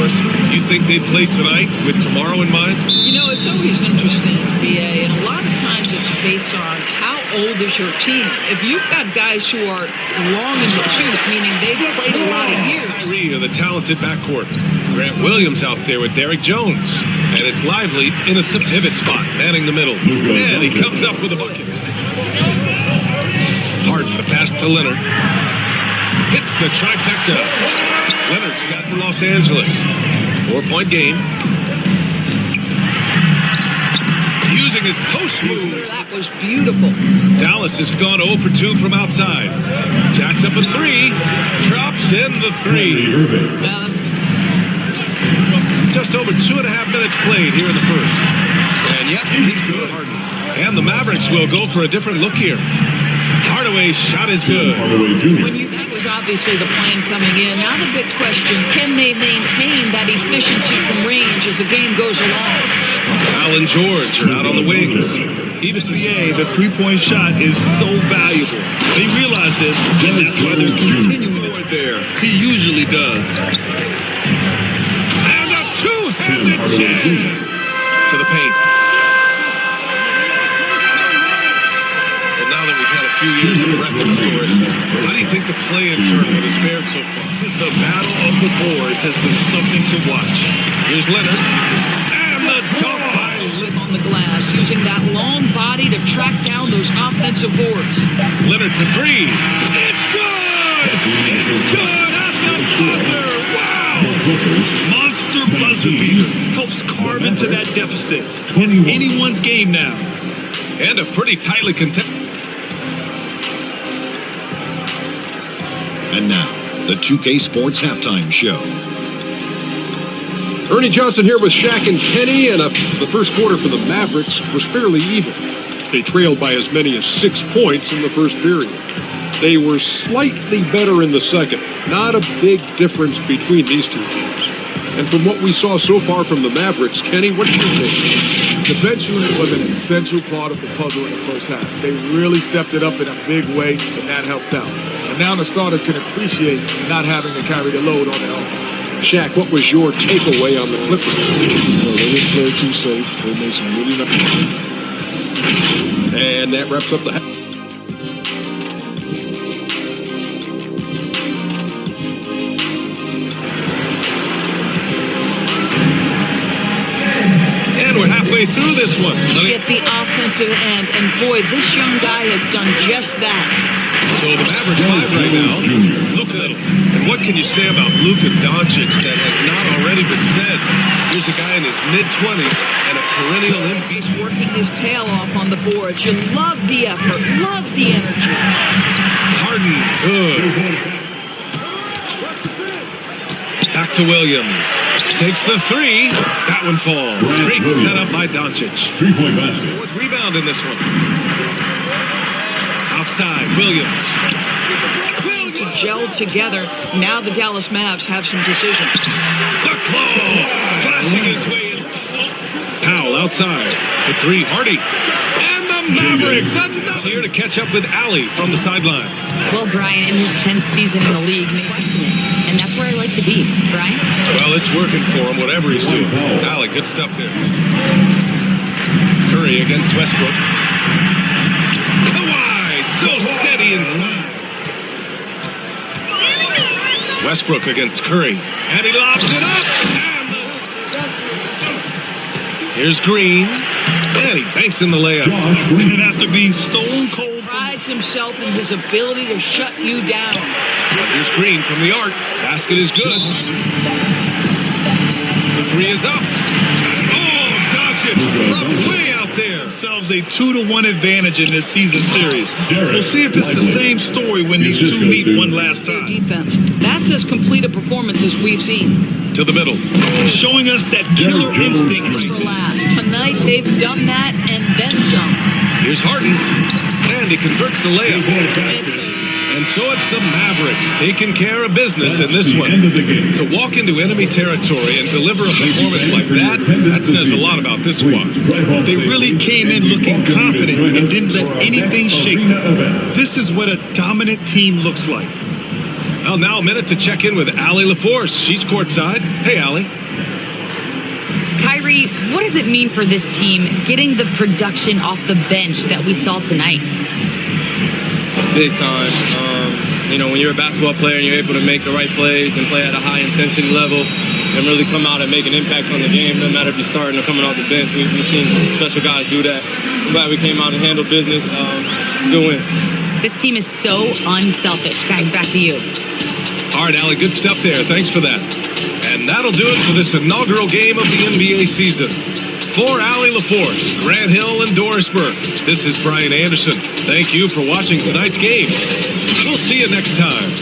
course. You think they played tonight with tomorrow in mind? You know, it's always interesting, BA, and a lot of times it's based on how old is your team. If you've got guys who are long in the tooth, meaning they've played a lot of years. Kyrie of the talented backcourt. Grant Williams out there with Derek Jones. And it's Lively in at the pivot spot, manning the middle. And he comes up with a bucket. Harden, the pass to Leonard. Hits the trifecta. Leonard's got for Los Angeles. 4-point game. Using his post move. That was beautiful. Dallas has gone 0 for 2 from outside. Jacks up a 3. Drops in the 3. Dallas. Just over 2.5 minutes played here in the first. And yep, it's good. And the Mavericks will go for a different look here. Hardaway's shot is good. That was obviously the plan coming in. Now the big question, can they maintain that efficiency from range as the game goes along? Al and George are out on the wings. Even NBA, the three-point shot is so valuable. They realize this, and that's why they're continuing to there. He usually does. And a two-handed jam to the paint. Well, now that we've had a few years of record scores, how do you think the play-in tournament has fared so far? The battle of the boards has been something to watch. Here's Leonard. And the dunk by on the glass, using that long body to track down those offensive boards. Leonard for 3. It's good! It's good at the buzzer! Wow! Monster buzzer beater helps carve into that deficit. It's anyone's game now. And a pretty tightly contested. And now, the 2K Sports Halftime Show. Ernie Johnson here with Shaq and Kenny, and the first quarter for the Mavericks was fairly even. They trailed by as many as 6 points in the first period. They were slightly better in the second. Not a big difference between these two teams. And from what we saw so far from the Mavericks, Kenny, what do you think? The bench unit was an essential part of the puzzle in the first half. They really stepped it up in a big way, and that helped out. And now the starters can appreciate not having to carry the load on their own. Shaq, what was your takeaway on the Clippers? Well, they didn't play too safe. They made some really nice. And that wraps up the half. And we're halfway through this one. Get the offensive end, and boy, this young guy has done just that. So the Mavericks 5 right now. Luka. And what can you say about Luka Doncic that has not already been said? Here's a guy in his mid-20s and a perennial MVP. He's working his tail off on the boards. You love the effort, love the energy. Harden, good. Back to Williams. Takes the 3. That one falls. Great setup by Doncic. 3-point basket. Fourth rebound in this one. Outside, Williams. To gel together. Now the Dallas Mavs have some decisions. The claw, slashing his way in. Powell outside. The 3, Hardy. And the Mavericks here to catch up with Allie from the sideline. Well, Brian, in his 10th season in the league, and that's where I like to be, Brian. Well, it's working for him, whatever he's doing. Allie, good stuff there. Curry against Westbrook. Kawhi, so steady inside. Westbrook against Curry. And he lobs it up. Here's Green. And he banks in the layup. And after being stone cold, Prides himself in his ability to shut you down. And here's Green from the arc. Basket is good. The 3 is up. Oh, Doncic from way out there. themselves a 2-1 advantage in this season series. We'll see if it's the same story when these two meet one last time. Defense. That's as complete a performance as we've seen. To the middle. Showing us that killer instinct. For last. Tonight they've done that and then some. Here's Harden. And he converts the layup. And so it's the Mavericks taking care of business in this one. To walk into enemy territory and deliver a performance like that says a lot about this squad. They really came in looking confident and didn't let anything shake them. This is what a dominant team looks like. Well, now a minute to check in with Allie LaForce. She's courtside. Hey, Allie. Kyrie, what does it mean for this team getting the production off the bench that we saw tonight? It's big time. When you're a basketball player and you're able to make the right plays and play at a high intensity level and really come out and make an impact on the game, no matter if you're starting or coming off the bench. We've seen special guys do that. I'm glad we came out and handled business. Good win. This team is so unselfish. Guys, back to you. All right, Allie, good stuff there. Thanks for that. And that'll do it for this inaugural game of the NBA season. For Allie LaForce, Grant Hill, and Doris Burke, this is Brian Anderson. Thank you for watching tonight's game. We'll see you next time.